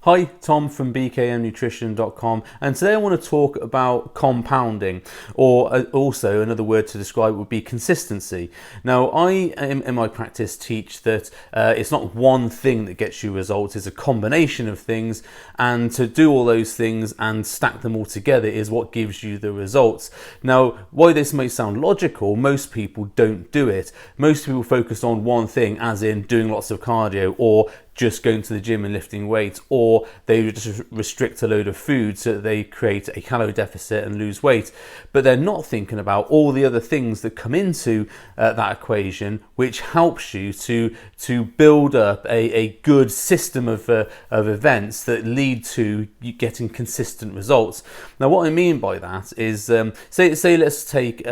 Hi, Tom from bkmnutrition.com, and today I want to talk about compounding, or also another word to describe would be consistency. Now, I in my practice teach that it's not one thing that gets you results, it's a combination of things, and to do all those things and stack them all together is what gives you the results. Now, why this may sound logical, most people don't do it. Most people focus on one thing, as in doing lots of cardio, or just going to the gym and lifting weights, or they just restrict a load of food so that they create a calorie deficit and lose weight. But they're not thinking about all the other things that come into that equation, which helps you to build up a good system of events that lead to you getting consistent results. Now, what I mean by that is, say let's take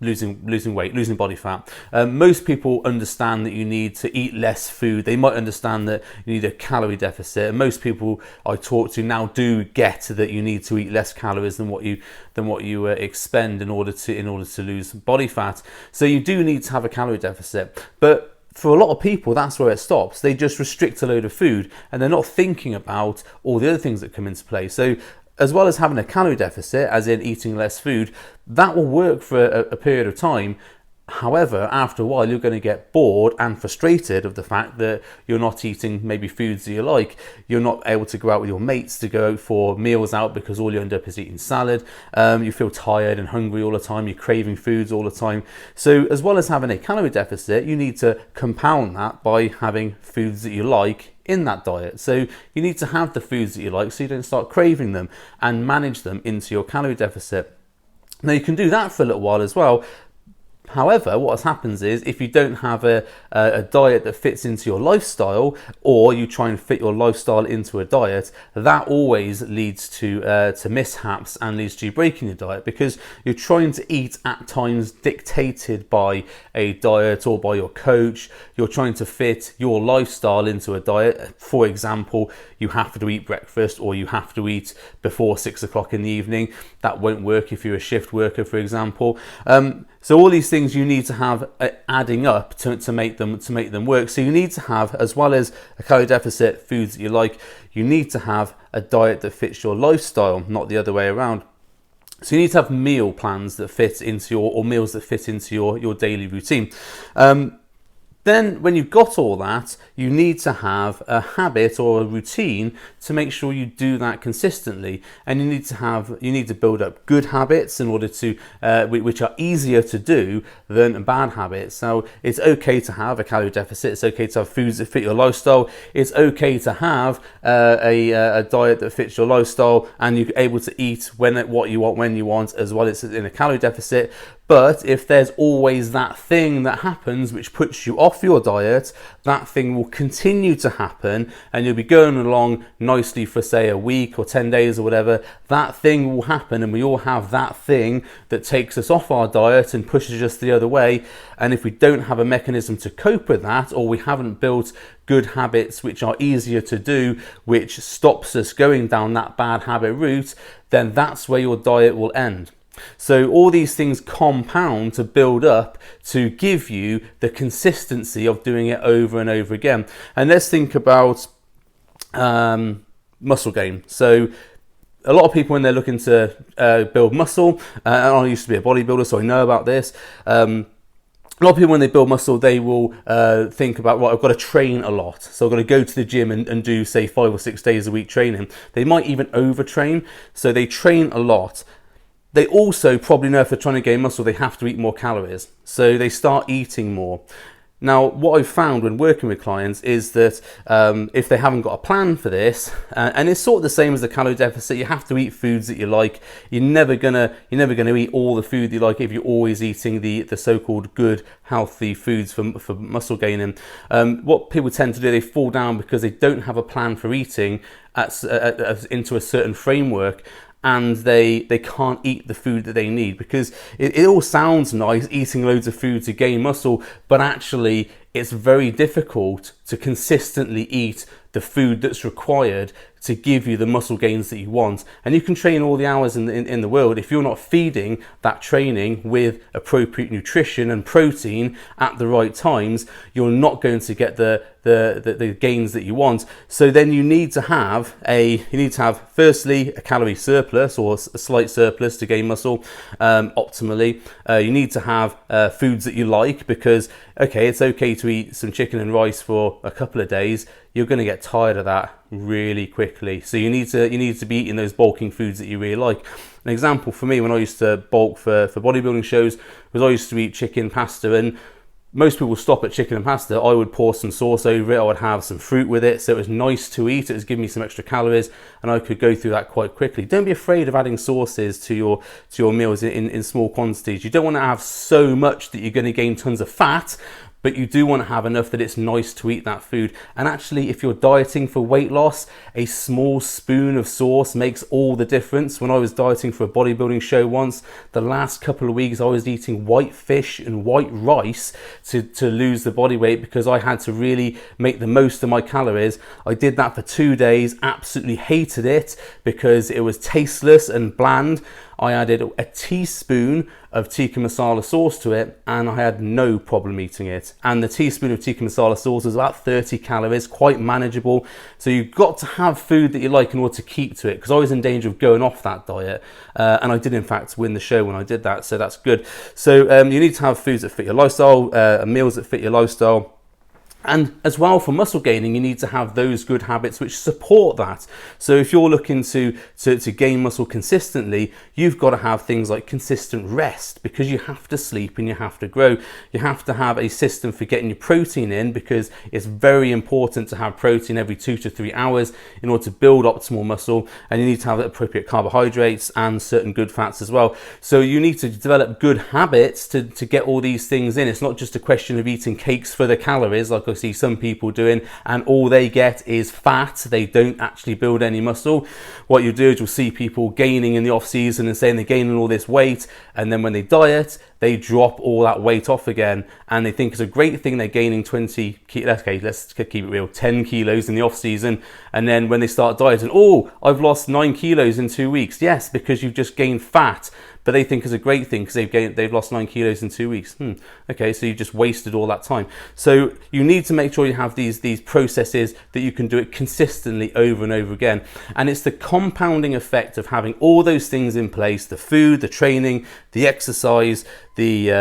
losing weight, losing body fat. Most people understand that you need to eat less food. They might understand that you need a calorie deficit. And most people I talk to now do get that you need to eat less calories than what you expend in order to lose body fat. So you do need to have a calorie deficit, but for a lot of people, that's where it stops. They just restrict a load of food and they're not thinking about all the other things that come into play. So as well as having a calorie deficit, as in eating less food, that will work for a period of time. However, after a while, you're going to get bored and frustrated of the fact that you're not eating maybe foods that you like. You're not able to go out with your mates to go for meals out because all you end up is eating salad. You feel tired and hungry all the time. You're craving foods all the time. So as well as having a calorie deficit, you need to compound that by having foods that you like in that diet. So you need to have the foods that you like so you don't start craving them, and manage them into your calorie deficit. Now, you can do that for a little while as well. However, what happens is if you don't have a diet that fits into your lifestyle, or you try and fit your lifestyle into a diet, that always leads to mishaps and leads to you breaking your diet, because you're trying to eat at times dictated by a diet or by your coach. You're trying to fit your lifestyle into a diet. For example, you have to eat breakfast, or you have to eat before 6 o'clock in the evening. That won't work if you're a shift worker, for example. So all these things you need to have adding up to make them work. So you need to have, as well as a calorie deficit, foods that you like, you need to have a diet that fits your lifestyle, not the other way around. So you need to have meal plans that fit into or meals that fit into your daily routine. Then when you've got all that, you need to have a habit or a routine to make sure you do that consistently. And you need to build up good habits in order to, which are easier to do than bad habits. So it's okay to have a calorie deficit. It's okay to have foods that fit your lifestyle. It's okay to have a diet that fits your lifestyle, and you're able to eat what you want, when you want, as well as in a calorie deficit. But if there's always that thing that happens which puts you off your diet, that thing will continue to happen, and you'll be going along nicely for, say, a week or 10 days or whatever. That thing will happen, and we all have that thing that takes us off our diet and pushes us the other way. And if we don't have a mechanism to cope with that, or we haven't built good habits which are easier to do, which stops us going down that bad habit route, then that's where your diet will end. So all these things compound to build up to give you the consistency of doing it over and over again. And let's think about muscle gain. So a lot of people, when they're looking to build muscle, and I used to be a bodybuilder, so I know about this. A lot of people, when they build muscle, they will think about, right, I've got to train a lot. So I've got to go to the gym and do, say, 5 or 6 days a week training. They might even overtrain, so they train a lot. They also probably know if they're trying to gain muscle, they have to eat more calories. So they start eating more. Now, what I've found when working with clients is that if they haven't got a plan for this, and it's sort of the same as the calorie deficit, you have to eat foods that you like. You're never gonna eat all the food you like if you're always eating the so-called good, healthy foods for muscle gaining. What people tend to do, they fall down because they don't have a plan for eating into a certain framework. And they can't eat the food that they need, because it all sounds nice, eating loads of food to gain muscle, but actually it's very difficult to consistently eat the food that's required to give you the muscle gains that you want. And you can train all the hours in the world. If you're not feeding that training with appropriate nutrition and protein at the right times, you're not going to get the the gains that you want. So then you need to have firstly a calorie surplus or a slight surplus to gain muscle optimally. You need to have foods that you like, because it's okay to eat some chicken and rice for a couple of days. You're going to get tired of that really quickly. So you need to be eating those bulking foods that you really like. An example for me, when I used to bulk for bodybuilding shows, was I used to eat chicken, pasta, and most people stop at chicken and pasta. I would pour some sauce over it. I would have some fruit with it, so it was nice to eat. It was giving me some extra calories, and I could go through that quite quickly. Don't be afraid of adding sauces to your meals in small quantities. You don't want to have so much that you're going to gain tons of fat, but you do want to have enough that it's nice to eat that food. And actually, if you're dieting for weight loss, a small spoon of sauce makes all the difference. When I was dieting for a bodybuilding show once, the last couple of weeks I was eating white fish and white rice to lose the body weight, because I had to really make the most of my calories. I did that for 2 days, absolutely hated it because it was tasteless and bland. I added a teaspoon of tikka masala sauce to it, and I had no problem eating it. And the teaspoon of tikka masala sauce was about 30 calories, quite manageable. So you've got to have food that you like in order to keep to it, because I was in danger of going off that diet, and I did in fact win the show when I did that, so that's good. So you need to have foods that fit your lifestyle, meals that fit your lifestyle. And as well, for muscle gaining, you need to have those good habits which support that. So if you're looking to gain muscle consistently, you've got to have things like consistent rest, because you have to sleep and you have to grow. You have to have a system for getting your protein in, because it's very important to have protein every 2 to 3 hours in order to build optimal muscle. And you need to have the appropriate carbohydrates and certain good fats as well. So you need to develop good habits to get all these things in. It's not just a question of eating cakes for the calories, like I see some people doing, and all they get is fat. They don't actually build any muscle. What you do is you'll see people gaining in the off season and saying they're gaining all this weight, and then when they diet, they drop all that weight off again, and they think it's a great thing they're gaining 20 kilos, okay, let's keep it real, 10 kilos in the off season, and then when they start dieting, oh, I've lost 9 kilos in 2 weeks. Yes, because you've just gained fat, but they think it's a great thing because they've lost 9 kilos in 2 weeks. Okay, so you just wasted all that time. So you need to make sure you have these processes that you can do it consistently over and over again. And it's the compounding effect of having all those things in place: the food, the training, the exercise, the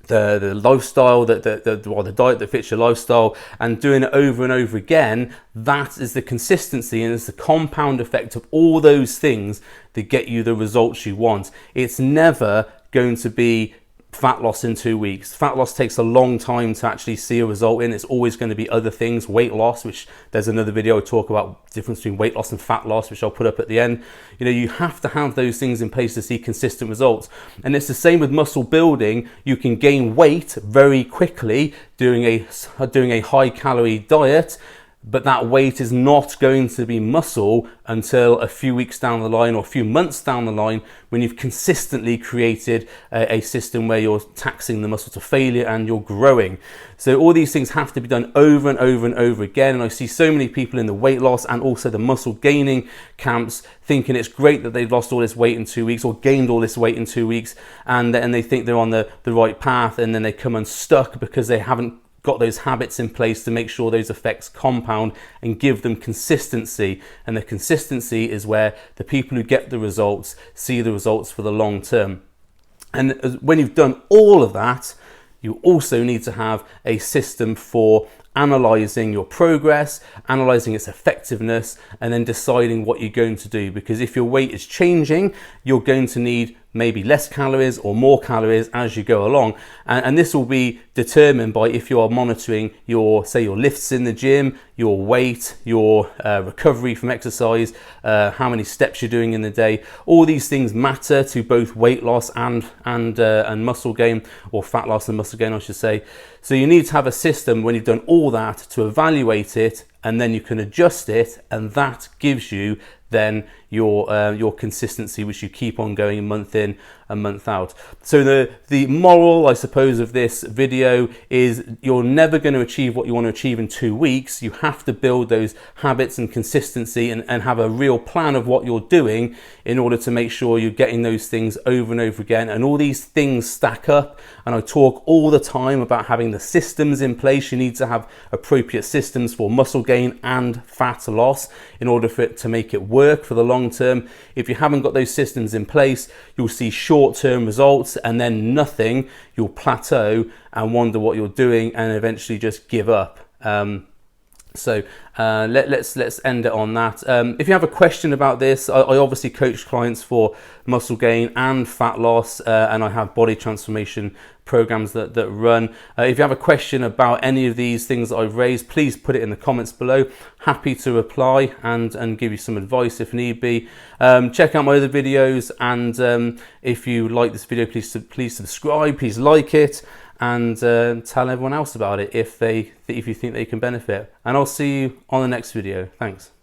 lifestyle, the diet that fits your lifestyle, and doing it over and over again. That is the consistency, and it's the compound effect of all those things that get you the results you want. It's never going to be fat loss in 2 weeks. Fat loss takes a long time to actually see a result in. It's always going to be other things. Weight loss, which there's another video I talk about the difference between weight loss and fat loss, which I'll put up at the end. You know, you have to have those things in place to see consistent results. And it's the same with muscle building. You can gain weight very quickly doing a high calorie diet, but that weight is not going to be muscle until a few weeks down the line or a few months down the line, when you've consistently created a system where you're taxing the muscle to failure and you're growing. So all these things have to be done over and over and over again. And I see so many people in the weight loss and also the muscle gaining camps thinking it's great that they've lost all this weight in 2 weeks or gained all this weight in 2 weeks, and they think they're on the right path, and then they come unstuck because they haven't got those habits in place to make sure those effects compound and give them consistency. And the consistency is where the people who get the results see the results for the long term. And when you've done all of that, you also need to have a system for analyzing your progress, analyzing its effectiveness, and then deciding what you're going to do. Because if your weight is changing, you're going to need maybe less calories or more calories as you go along. And this will be determined by if you are monitoring your lifts in the gym, your weight, your recovery from exercise, how many steps you're doing in the day. All these things matter to both weight loss and muscle gain, or fat loss and muscle gain, I should say. So you need to have a system when you've done all that to evaluate it and then you can adjust it, and that gives you then your consistency, which you keep on going month in and month out. So the moral, I suppose, of this video is you're never going to achieve what you want to achieve in 2 weeks. You have to build those habits and consistency, and have a real plan of what you're doing in order to make sure you're getting those things over and over again. And all these things stack up, and I talk all the time about having the systems in place. You need to have appropriate systems for muscle gain and fat loss in order for it to make it work for the long term. If you haven't got those systems in place, you'll see short-term results and then nothing. You'll plateau and wonder what you're doing and eventually just give up. So let's end it on that. If you have a question about this, I obviously coach clients for muscle gain and fat loss, and I have body transformation programs that run. If you have a question about any of these things that I've raised, please put it in the comments below. Happy to reply and give you some advice if need be. Check out my other videos, and if you like this video, please subscribe, please like it, and tell everyone else about it if you think they can benefit. And I'll see you on the next video. Thanks.